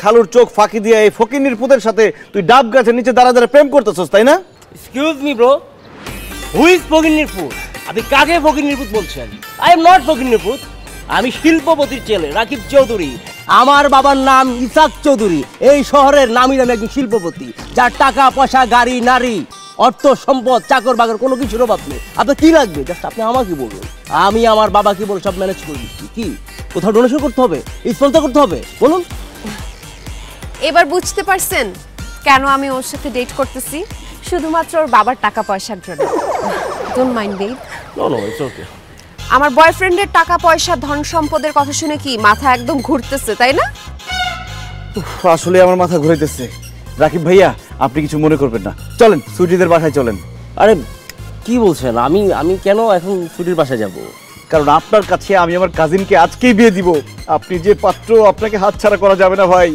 খালুর চোখ ফাঁকি দিয়ে এই ফকিন্নির পুতের সাথে তুই ডাব গাছের নিচে দাঁড়া দাঁড়া প্রেম করতেছস, তাই না? Excuse me bro, who is ফকিন্নির পুত? আপনি কাকে ফকিন্নির পুত বলছেন? আই এম নট ফকিন্নির পুত, আমি শিল্পপতির ছেলে রাকিব চৌধুরী। আমার বাবার নাম ইসাক চৌধুরী। এই শহরের নামই নামে একজন শিল্পপতি, যার টাকা পয়সা, গাড়ি, নারী, অর্থ সম্পদ, চাকর বাকর কোনো কিছুর অভাব নেই। আপনার কি লাগবে জাস্ট আপনি আমাকে বলুন, আমি আমার বাবাকে বলে সব ম্যানেজ করে দিচ্ছি। কি কোথাও ডোনেশন করতে হবে, স্পন্সর করতে হবে, বলুন। এবার বুঝতে পারছেন কেন আমি ওর সাথে ডেট করতেছি? শুধুমাত্র ওর বাবার টাকা পয়সার জন্য। Don't mind babe. No no, it's okay. আমার বয়ফ্রেন্ডের টাকা পয়সা, ধন সম্পদের কথা শুনে কি মাথা একদম ঘুরতেছে, তাই না? আসলে আমার মাথা ঘুরাইতেছে। রাকিব ভাইয়া, আপনি কিছু মনে করবেন না, চলেন সুইটিদের বাসায় চলেন। আরে কি বলছেন? আমি কেন এখন ছুটির বাসায় যাব? কারণ আপনার কাছে আমি আমার কাজিনকে আজকেই বিয়ে দিব। আপনি যে পাত্র, আপনাকে হাতছাড়া করা যাবে না ভাই।